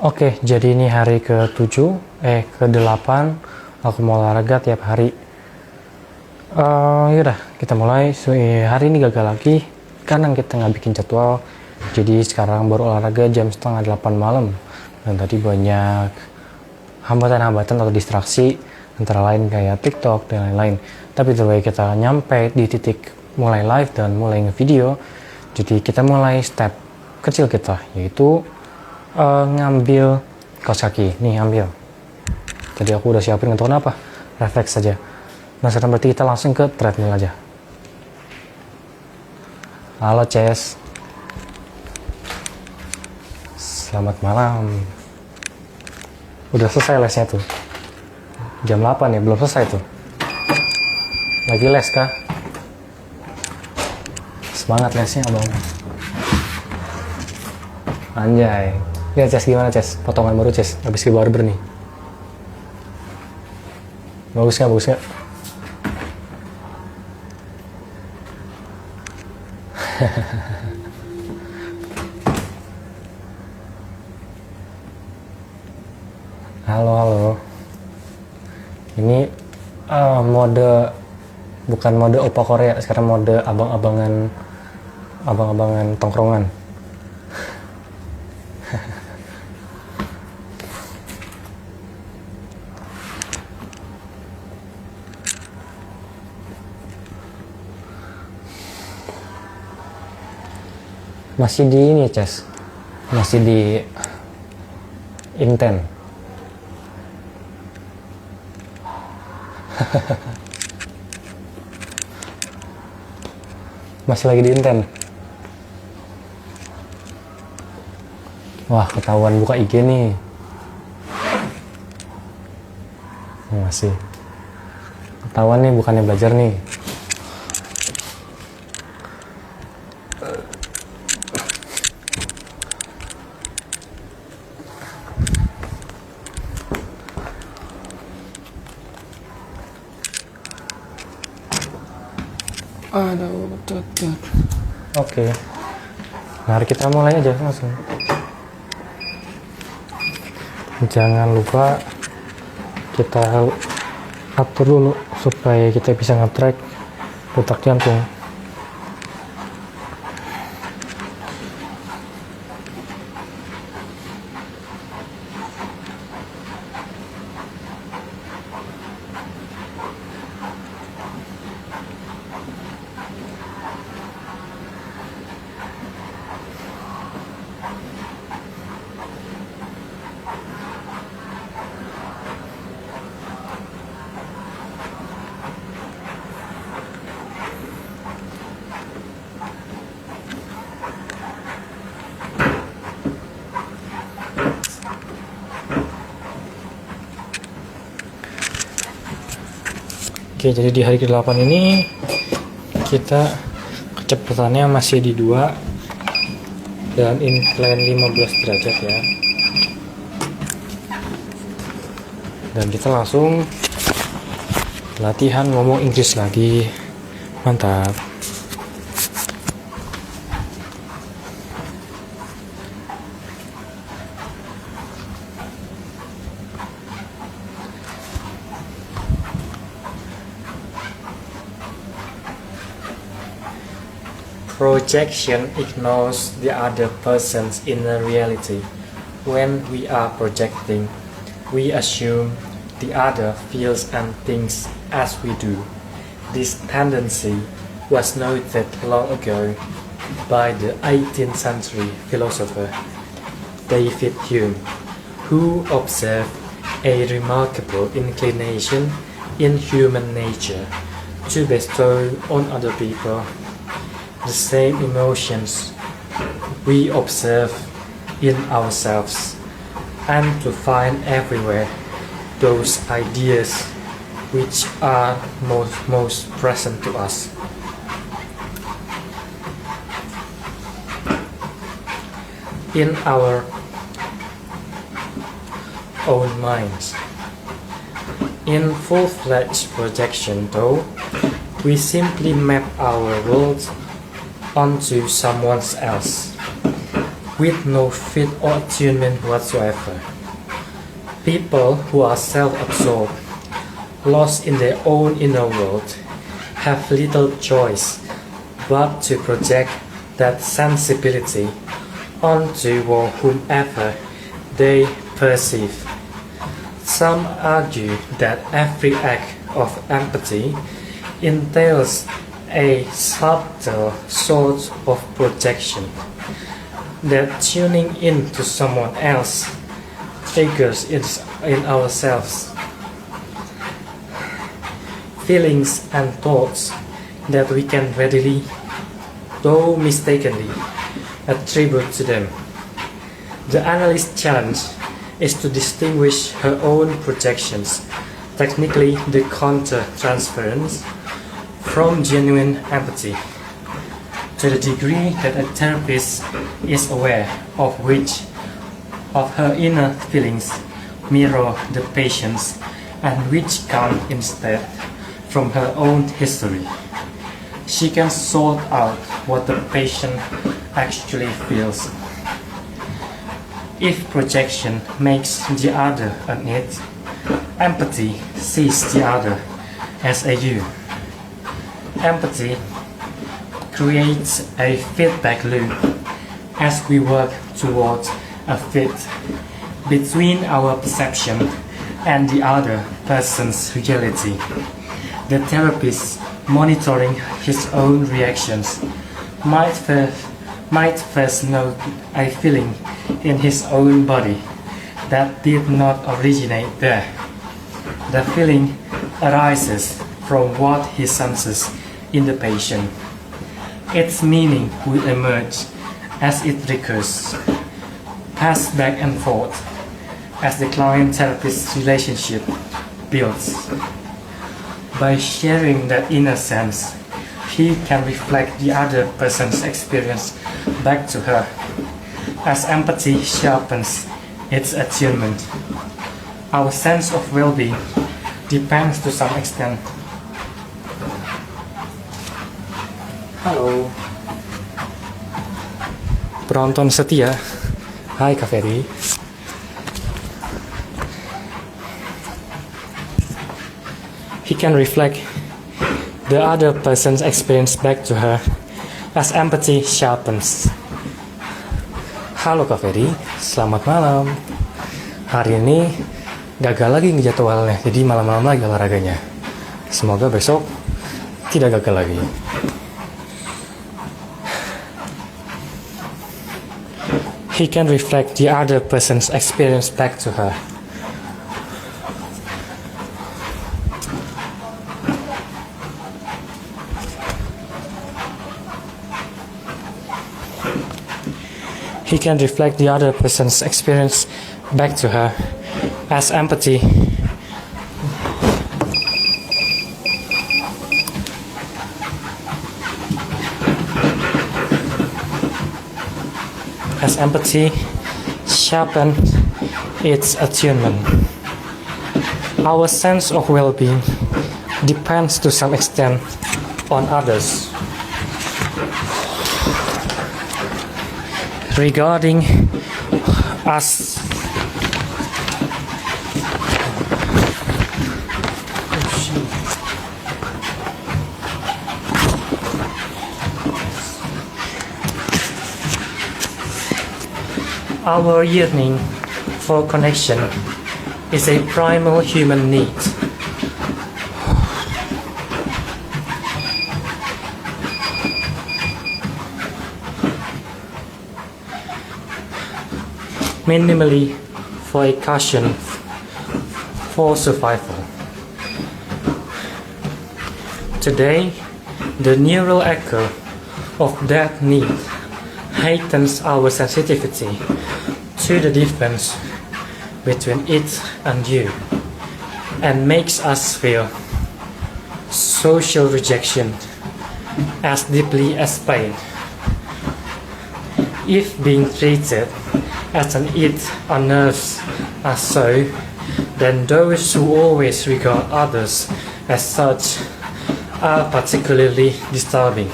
Oke, jadi ini hari ke-7, ke-8 aku mau olahraga tiap hari. Yaudah, kita mulai. Hari ini gagal lagi karena kita nggak bikin jadwal. Jadi sekarang baru olahraga jam setengah 8 malam. Dan tadi banyak hambatan-hambatan atau distraksi, antara lain kayak TikTok dan lain-lain. Tapi terbaik kita nyampe di titik mulai live dan mulai ngevideo. Jadi kita mulai step kecil kita, yaitu ngambil kaos kaki. Nih, ambil. Tadi aku udah siapin, nggak tahu kenapa, refleks saja. Nah, sekarang berarti kita langsung ke treadmill aja. Halo Ces, selamat malam. Udah selesai lesnya tuh, jam 8 ya, belum selesai tuh. Lagi les kah? Semangat lesnya abang. Anjay. Ya Ces, gimana Ces? Potongan baru Ces, habis ke barber nih. Bagus nggak? Bagus nggak? Halo. Ini mode, bukan mode opa Korea, sekarang mode abang-abangan tongkrongan. Masih di ini Ces, masih di inten. Masih lagi di inten. Wah, ketahuan buka IG nih. Masih ketahuan nih, bukannya belajar nih. Oke. Mari kita mulai aja langsung. Jangan lupa kita atur dulu supaya kita bisa nge-track detak jantung. Oke, jadi di hari ke-8 ini kita kecepatannya masih di 2 dan incline 15 derajat ya. Dan kita langsung latihan ngomong Inggris lagi. Mantap. Projection ignores the other person's inner reality. When we are projecting, we assume the other feels and thinks as we do. This tendency was noted long ago by the 18th century philosopher David Hume, who observed a remarkable inclination in human nature to bestow on other people the same emotions we observe in ourselves, and to find everywhere those ideas which are most present to us. In our own minds. In full-fledged projection, though, we simply map our world onto someone else. with no fit or attunement whatsoever. People who are self-absorbed, lost in their own inner world, have little choice but to project that sensibility onto whomever they perceive. Some argue that every act of empathy entails a subtle sort of projection, that tuning in to someone else triggers it in ourselves feelings and thoughts that we can readily, though mistakenly, attribute to them. The analyst's challenge is to distinguish her own projections, technically the counter-transference, from genuine empathy. To the degree that a therapist is aware of which of her inner feelings mirror the patient's and which come instead from her own history, she can sort out what the patient actually feels. If projection makes the other an it, empathy sees the other as a you. Empathy creates a feedback loop as we work towards a fit between our perception and the other person's reality. The therapist, monitoring his own reactions, might first note a feeling in his own body that did not originate there. The feeling arises from what he senses in the patient. Its meaning will emerge as it recurs, pass back and forth as the client-therapist relationship builds. By sharing that inner sense, he can reflect the other person's experience back to her. As empathy sharpens its attunement, our sense of well-being depends to some extent. Halo penonton setia, hai Kak Ferry. He can reflect the other person's experience back to her as empathy sharpens. Halo Kak Ferry, selamat malam. Hari ini gagal lagi ngejadwalnya, jadi malam-malam lagi olahraganya. Semoga besok tidak gagal lagi. He can reflect the other person's experience back to her. He can reflect the other person's experience back to her as empathy. As empathy sharpens its attunement. Our sense of well-being depends to some extent on others. Regarding us, our yearning for connection is a primal human need. Minimally for a caution for survival. Today, the neural echo of that need heightens our sensitivity to the difference between it and you, and makes us feel social rejection as deeply as pain. If being treated as an it unnerves us so, then those who always regard others as such are particularly disturbing.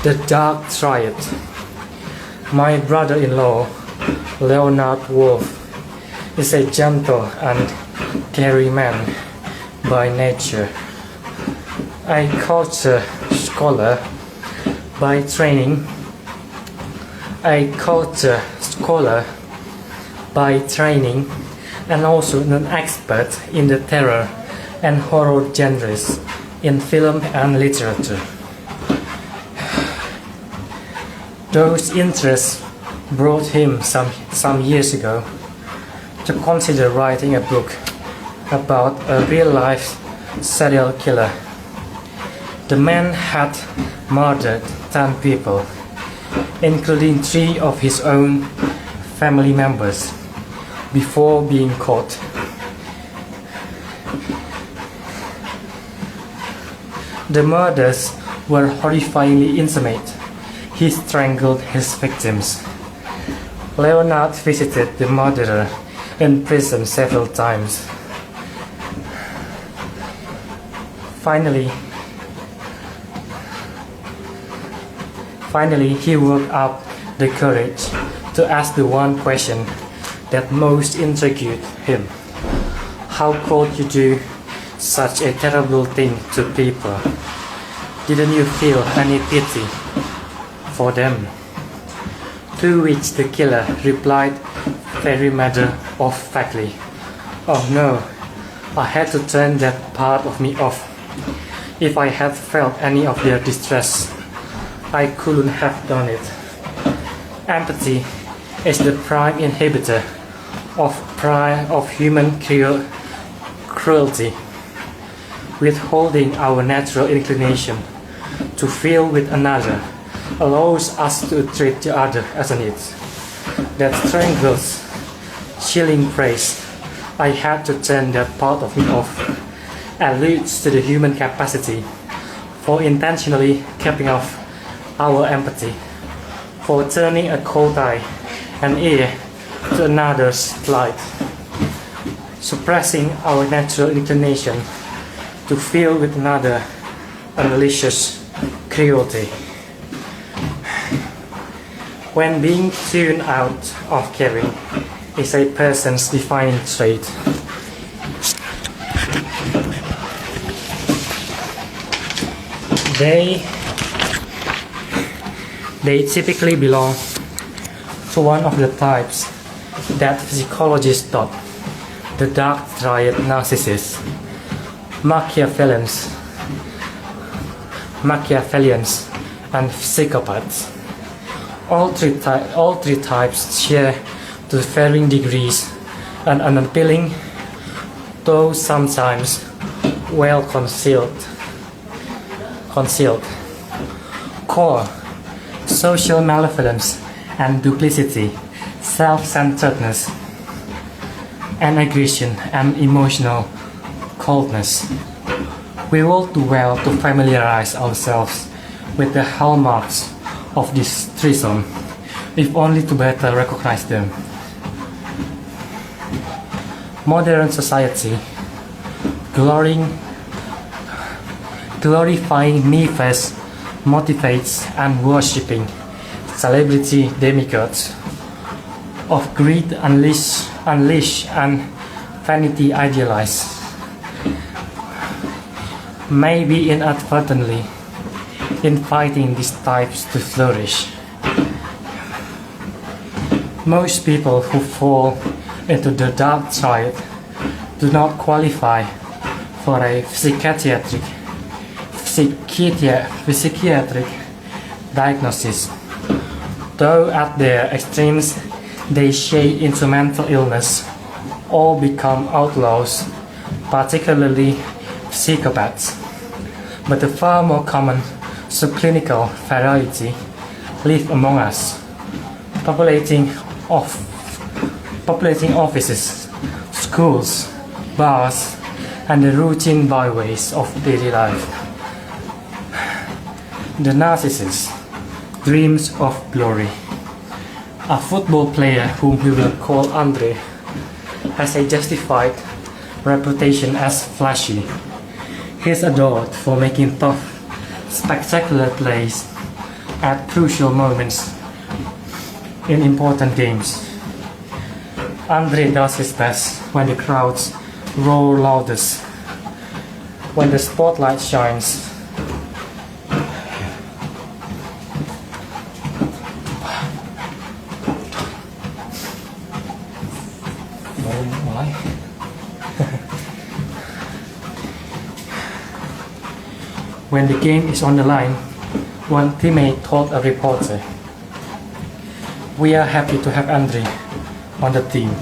The Dark Triad. My brother-in-law, Leonard Wolf, is a gentle and caring man by nature, a culture scholar by training, and also an expert in the terror and horror genres in film and literature. Those interests brought him some years ago to consider writing a book about a real-life serial killer. The man had murdered 10 people, including 3 of his own family members, before being caught. The murders were horrifyingly intimate. He strangled his victims. Leonard visited the murderer in prison several times. Finally, he worked up the courage to ask the one question that most intrigued him. How could you do such a terrible thing to people? Didn't you feel any pity for them? To which the killer replied very matter-of-factly, "Oh no, I had to turn that part of me off. If I had felt any of their distress, I couldn't have done it." Empathy is the prime inhibitor of human cruelty. Withholding our natural inclination to feel with another allows us to treat the other as an it. That strangles, chilling phrase, "I had to turn that part of me off," alludes to the human capacity for intentionally capping off our empathy, for turning a cold eye and ear to another's plight, suppressing our natural inclination to feel with another unleashes cruelty. When being tuned out of caring is a person's defining trait, they typically belong to one of the types that psychologists thought the dark triad: narcissists, Machiavellians, and psychopaths. All three types share to varying degrees an unappealing, though sometimes well concealed core: social malevolence and duplicity, self-centeredness and aggression, and emotional coldness. We will do well to familiarize ourselves with the hallmarks of this threesome, if only to better recognize them. Modern society, glorifying me-first, motivates and worshipping celebrity demigods of greed unleash and vanity idealized, maybe inadvertently inviting these types to flourish. Most people who fall into the dark triad do not qualify for a psychiatric diagnosis, though at their extremes they shade into mental illness or become outlaws, particularly psychopaths. But the far more common subclinical variety live among us, populating offices, schools, bars, and the routine byways of daily life. The narcissist dreams of glory. A football player whom we will call Andre has a justified reputation as flashy. He is adored for making tough, spectacular plays, at crucial moments in important games. Andre does his best when the crowds roar loudest, when the spotlight shines. Mulai. When the game is on the line, one teammate told a reporter, "We are happy to have Andre on the team."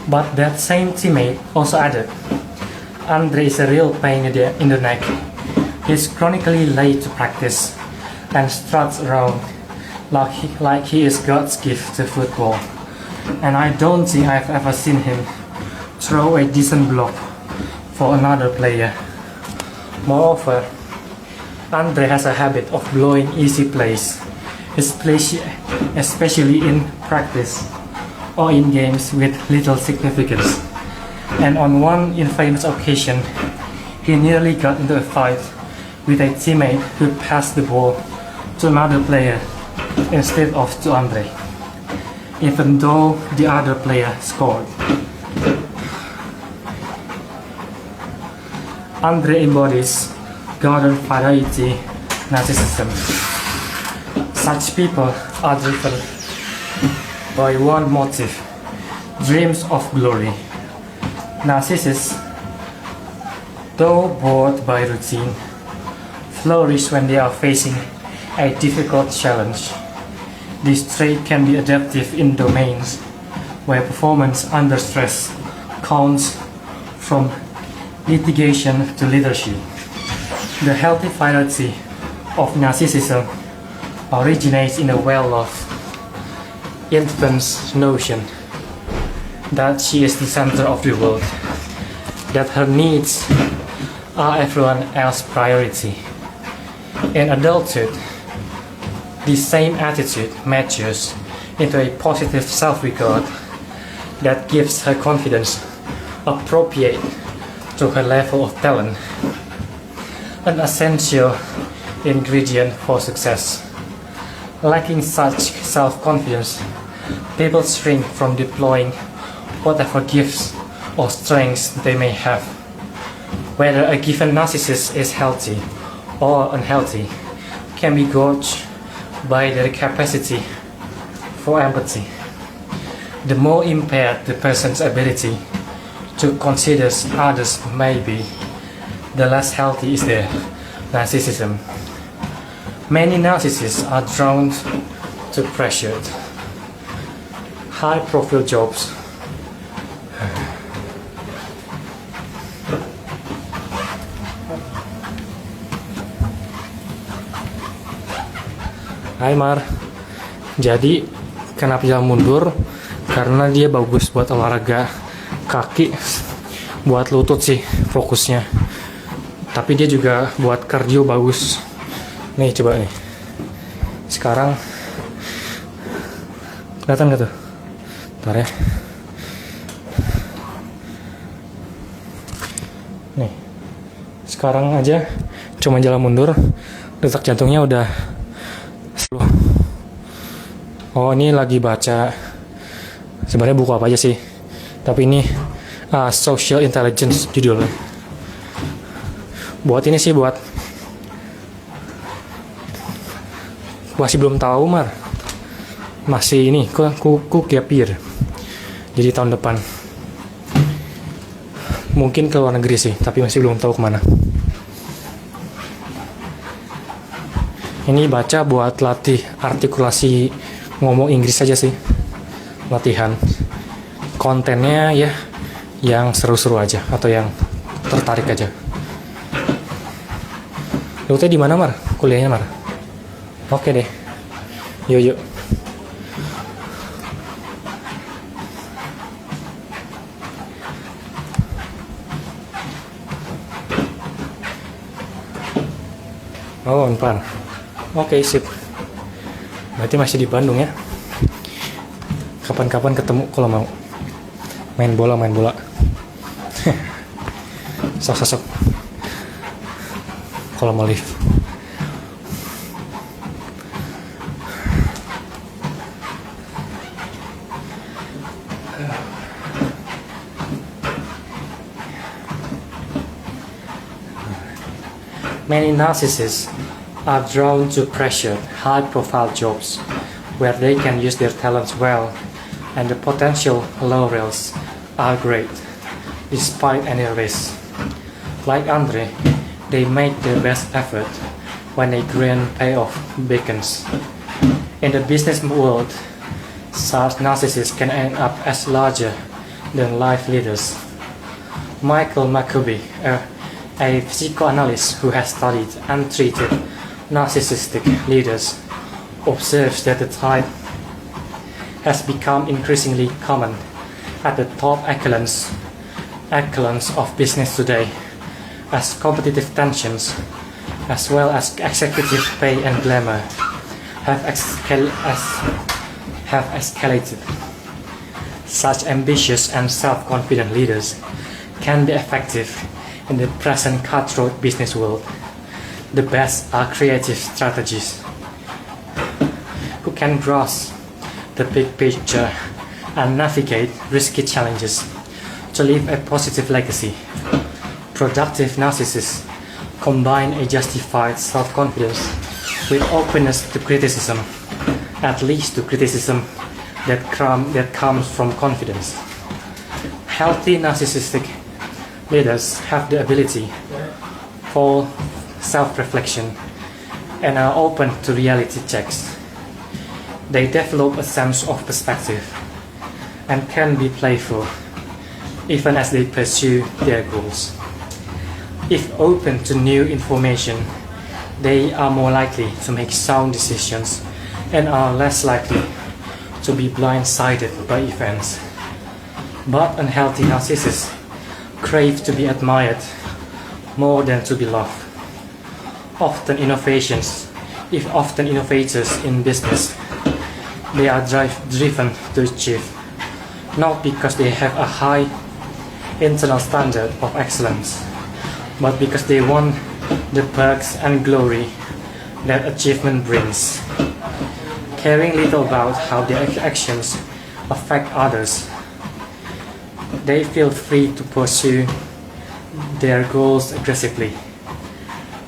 But that same teammate also added, "Andre is a real pain in the neck. He's chronically late to practice and struts around like he is God's gift to football. And I don't think I've ever seen him throw a decent block for another player. Moreover, Andre has a habit of blowing easy plays, especially in practice or in games with little significance. And on one infamous occasion, he nearly got into a fight with a teammate who passed the ball to another player instead of to Andre, even though the other player scored." Andre embodies garden variety narcissism. Such people are driven by one motive, dreams of glory. Narcissists, though bored by routine, flourish when they are facing a difficult challenge. This trait can be adaptive in domains where performance under stress counts, from litigation to leadership. The healthy variety of narcissism originates in a well-loved infant's notion that she is the center of the world, that her needs are everyone else's priority. In adulthood, the same attitude matures into a positive self-regard that gives her confidence appropriate to her level of talent, an essential ingredient for success. Lacking such self-confidence, people shrink from deploying whatever gifts or strengths they may have. Whether a given narcissist is healthy or unhealthy can be gauged by their capacity for empathy. The more impaired the person's ability to consider others may be, the less healthy is their narcissism. Many narcissists are drawn to pressured, high-profile jobs. Hai Mar, jadi kenapa jalan mundur? Karena dia bagus buat olahraga kaki, buat lutut sih fokusnya. Tapi dia juga buat kardio bagus. Nih coba nih. Sekarang kelihatan gak tuh? Bentar ya. Nih. Sekarang aja cuma jalan mundur, detak jantungnya udah 10. Oh, ini lagi baca. Sebenarnya buku apa aja sih? Tapi ini Social Intelligence judulnya. Buat ini sih, buat masih belum tahu Mar, masih ini ku gap year, jadi tahun depan mungkin ke luar negeri sih, tapi masih belum tahu kemana. Ini baca buat latih artikulasi ngomong Inggris aja sih, latihan. Kontennya ya yang seru-seru aja atau yang tertarik aja. Lu teh di mana Mar? Kuliahnya Mar? Oke deh. Yuk. Oh, Unpar. Oke, sip. Berarti masih di Bandung ya. Kapan-kapan ketemu kalau mau. Main bola. Sok. Kalau mau lift. Many narcissists are drawn to pressured, high-profile jobs where they can use their talents well and the potential laurels are great, despite any risk. Like Andre, they make their best effort when a grand payoff beckons. In the business world, such narcissists can end up as larger than life leaders. Michael McCubbie, a psychoanalyst who has studied and treated narcissistic leaders, observes that the type has become increasingly common at the top echelons of business today, as competitive tensions, as well as executive pay and glamour, have escalated. Such ambitious and self-confident leaders can be effective in the present cutthroat business world. The best are creative strategists who can grasp the big picture and navigate risky challenges to leave a positive legacy. Productive narcissists combine a justified self-confidence with openness to criticism, at least to criticism that comes from confidence. Healthy narcissistic leaders have the ability for self-reflection and are open to reality checks. They develop a sense of perspective and can be playful even as they pursue their goals. If open to new information, they are more likely to make sound decisions and are less likely to be blindsided by events. But unhealthy narcissists crave to be admired more than to be loved. Often innovators in business, they are driven to achieve, not because they have a high internal standard of excellence, but because they want the perks and glory that achievement brings. Caring little about how their actions affect others, they feel free to pursue their goals aggressively,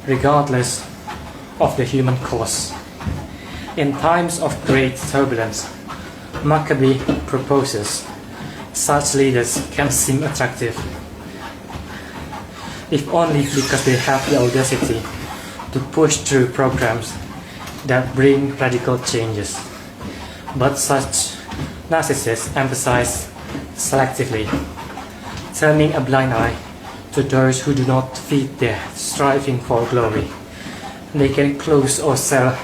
regardless of the human cost. In times of great turbulence, Maccabee proposes such leaders can seem attractive, if only because they have the audacity to push through programs that bring radical changes. But such narcissists emphasize selectively, turning a blind eye to those who do not fit their striving for glory. They can close or sell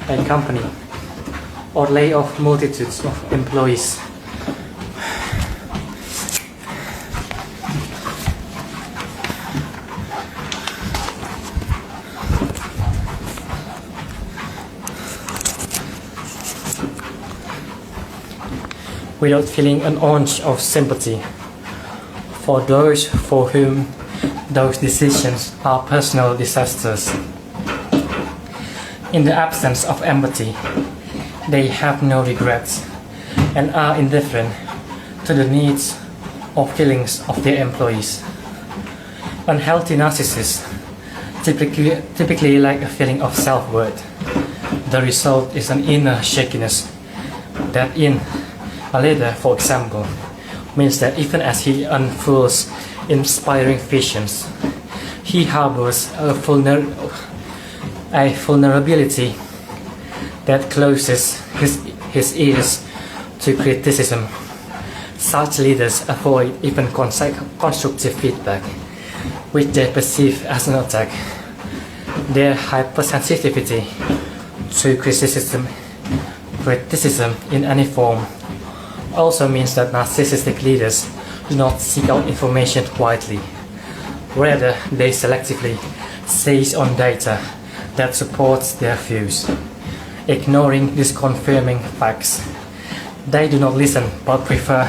a company or lay off multitudes of employees. Without feeling an ounce of sympathy for those for whom those decisions are personal disasters. In the absence of empathy, they have no regrets and are indifferent to the needs or feelings of their employees. Unhealthy narcissists typically lack a feeling of self-worth. The result is an inner shakiness that in a leader, for example, means that even as he unfurls inspiring visions, he harbors a vulnerability that closes his ears to criticism. Such leaders avoid even constructive feedback, which they perceive as an attack. Their hypersensitivity to criticism in any form also means that narcissistic leaders do not seek out information widely. Rather, they selectively seize on data that supports their views, ignoring disconfirming facts. They do not listen but prefer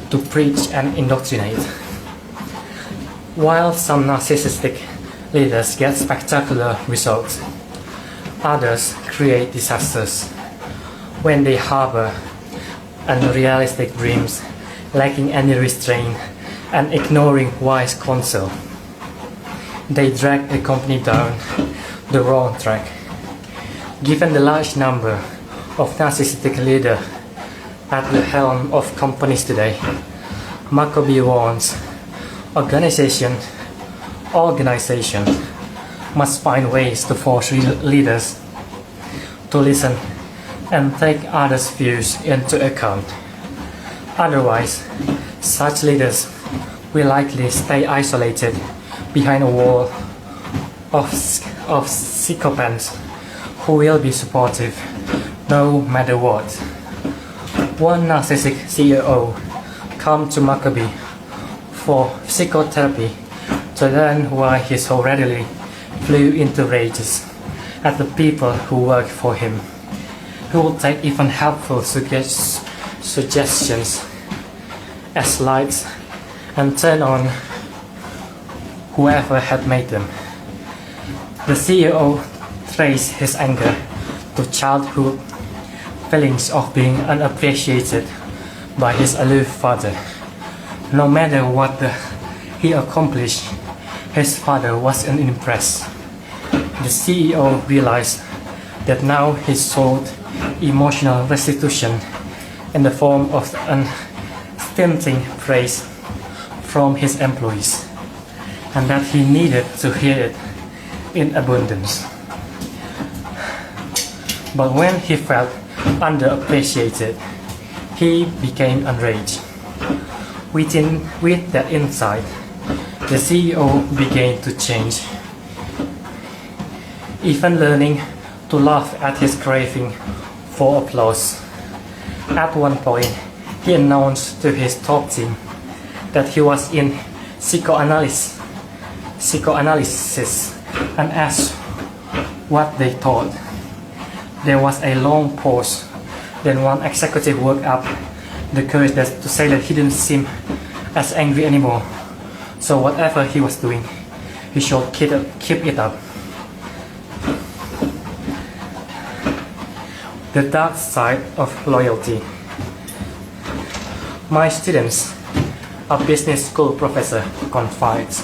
to preach and indoctrinate. While some narcissistic leaders get spectacular results, others create disasters when they harbor unrealistic dreams, lacking any restraint and ignoring wise counsel. They drag the company down the wrong track. Given the large number of narcissistic leaders at the helm of companies today, Maccabee warns organization must find ways to force leaders to listen and take others' views into account. Otherwise, such leaders will likely stay isolated behind a wall of sycophants who will be supportive no matter what. One narcissistic CEO came to Maccabee for psychotherapy to learn why he so readily flew into rages at the people who work for him. He would take even helpful suggestions as lights and turn on whoever had made them. The CEO traced his anger to childhood feelings of being unappreciated by his aloof father. No matter what he accomplished, his father wasn't impressed. The CEO realized that now he sought emotional restitution in the form of unstinting praise from his employees, and that he needed to hear it in abundance. But when he felt underappreciated, he became enraged. With that insight, the CEO began to change, even learning to laugh at his craving for applause. At one point, he announced to his top team that he was in psychoanalysis and asked what they thought. There was a long pause. Then one executive worked up the courage to say that he didn't seem as angry anymore. So whatever he was doing, he should keep it up. The dark side of loyalty. My students, a business school professor confides,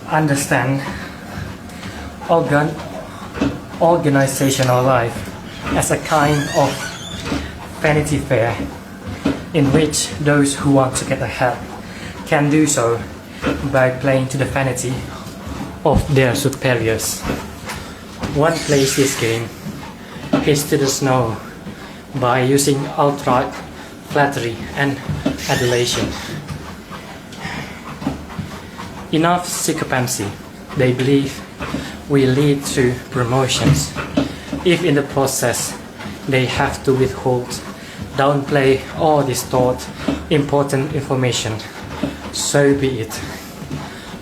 understand organizational life as a kind of Vanity Fair in which those who want to get ahead can do so by playing to the vanity of their superiors. One plays this game, his students know, by using outright flattery and adulation. Enough sycophancy, they believe, will lead to promotions. If in the process they have to withhold, downplay or distort important information, so be it.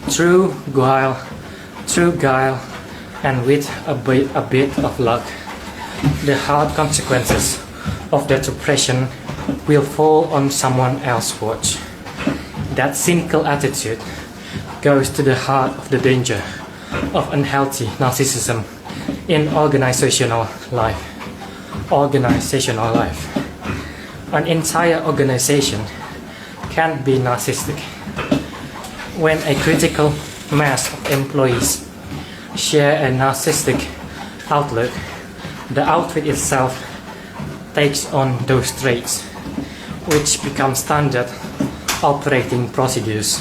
Through guile, and with a bit of luck, the hard consequences of that oppression will fall on someone else's watch. That cynical attitude goes to the heart of the danger of unhealthy narcissism in organizational life. An entire organization can be narcissistic. When a critical mass of employees share a narcissistic outlook, the outfit itself takes on those traits, which become standard operating procedures.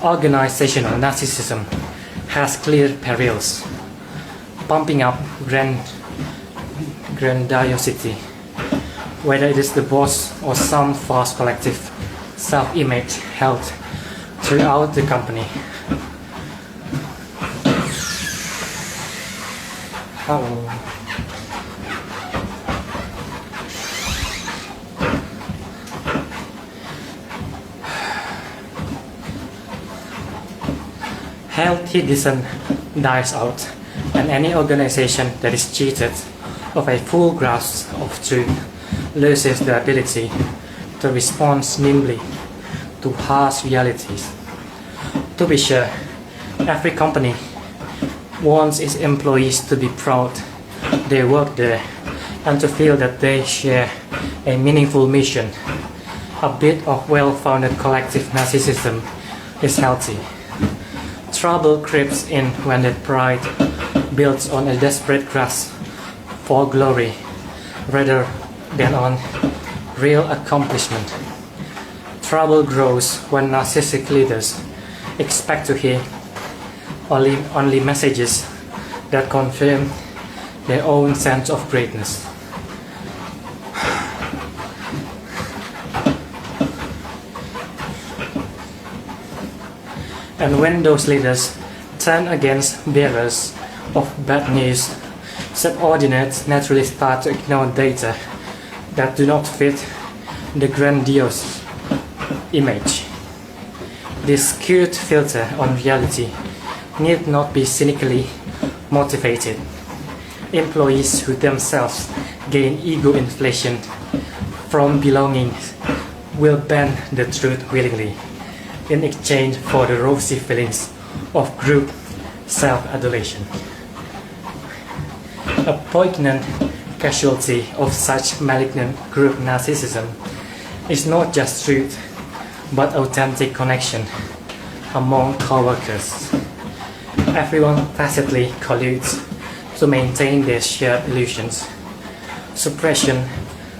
Organizational narcissism has clear perils: pumping up grandiosity, whether it is the boss or some false collective self-image held throughout the company. Hello. Healthy dissent dies out, and any organization that is cheated of a full grasp of truth loses the ability to respond nimbly to harsh realities. To be sure, every company wants its employees to be proud they work there and to feel that they share a meaningful mission. A bit of well-founded collective narcissism is healthy. Trouble creeps in when that pride builds on a desperate grasp for glory rather than on real accomplishment. Trouble grows when narcissistic leaders expect to hear only messages that confirm their own sense of greatness. And when those leaders turn against bearers of bad news, subordinates naturally start to ignore data that do not fit the grandiose image. This skewed filter on reality need not be cynically motivated. Employees who themselves gain ego inflation from belonging will bend the truth willingly in exchange for the rosy feelings of group self-adulation. A poignant casualty of such malignant group narcissism is not just truth, but authentic connection among co-workers. Everyone tacitly colludes to maintain their shared illusions. Suppression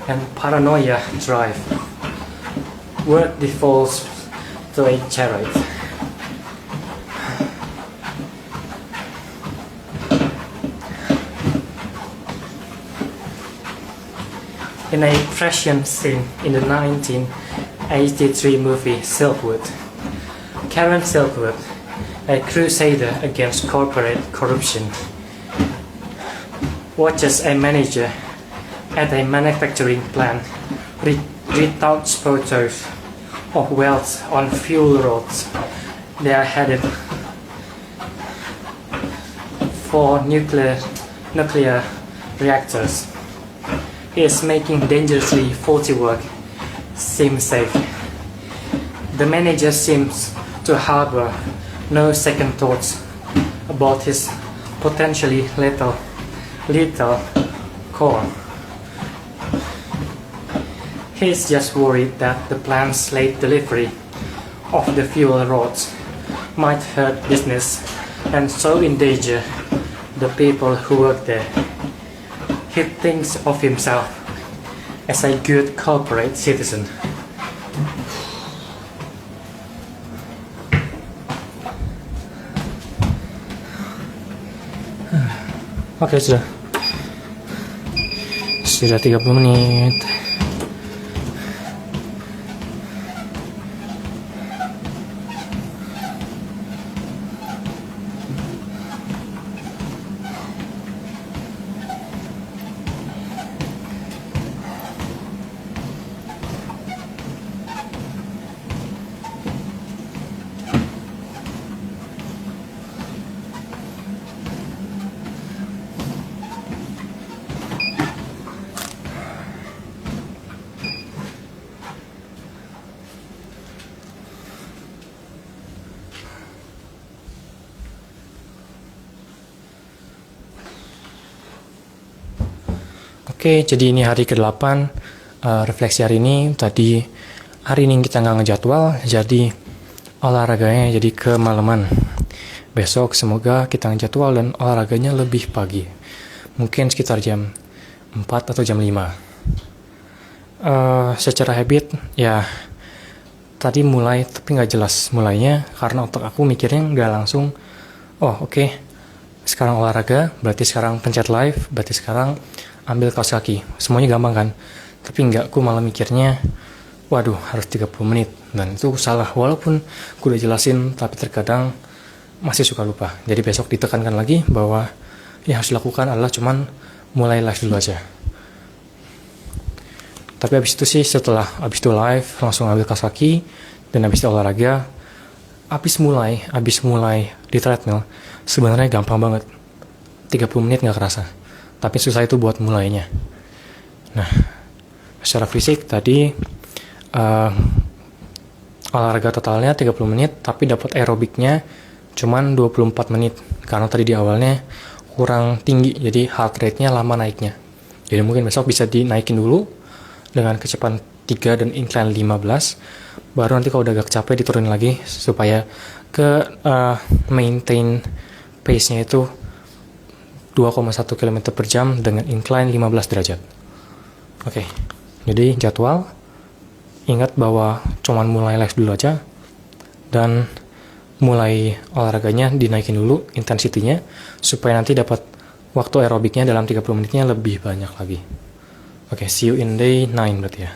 and paranoia drive. Work defaults to a charade. In a prescient scene in the 1983 movie Silkwood, Karen Silkwood, a crusader against corporate corruption, watches a manager at a manufacturing plant retouch photos of wealth on fuel roads. They are headed for nuclear reactors. He is making dangerously faulty work seem safe. The manager seems to harbor no second thoughts about his potentially lethal core. He's just worried that the plant's late delivery of the fuel rods might hurt business and so endanger the people who work there. He thinks of himself as a good corporate citizen. Oke, sudah 30 menit. Oke, jadi ini hari ke-8 refleksi hari ini. Tadi hari ini kita nggak ngejadwal, jadi olahraganya jadi kemalaman. Besok semoga kita ngejadwal dan olahraganya lebih pagi. Mungkin sekitar jam 4 atau jam 5. Secara habit, ya tadi mulai tapi nggak jelas mulainya karena otak aku mikirnya nggak langsung, oke, sekarang olahraga, berarti sekarang pencet live, berarti sekarang ambil kaos kaki, semuanya gampang kan? Tapi enggak, aku malah mikirnya waduh harus 30 menit, dan itu salah. Walaupun aku udah jelasin, tapi terkadang masih suka lupa. Jadi besok ditekankan lagi bahwa yang harus dilakukan adalah cuman mulai live dulu aja. Tapi abis itu sih, setelah abis itu live langsung ambil kaos kaki dan abis itu olahraga. Abis mulai di treadmill sebenarnya gampang banget, 30 menit nggak kerasa. Tapi susah itu buat mulainya. Nah, secara fisik tadi olahraga totalnya 30 menit, tapi dapat aerobiknya cuman 24 menit. Karena tadi di awalnya kurang tinggi, jadi heart rate-nya lama naiknya. Jadi mungkin besok bisa dinaikin dulu dengan kecepatan 3 dan incline 15. Baru nanti kalau udah agak capek diturunin lagi supaya maintain pace-nya itu 2,1 km per jam dengan incline 15 derajat. Oke, jadi jadwal. Ingat bahwa cuman mulai live dulu aja. Dan mulai olahraganya dinaikin dulu intensitinya supaya nanti dapat waktu aerobiknya dalam 30 menitnya lebih banyak lagi. Oke, see you in day 9 berarti ya.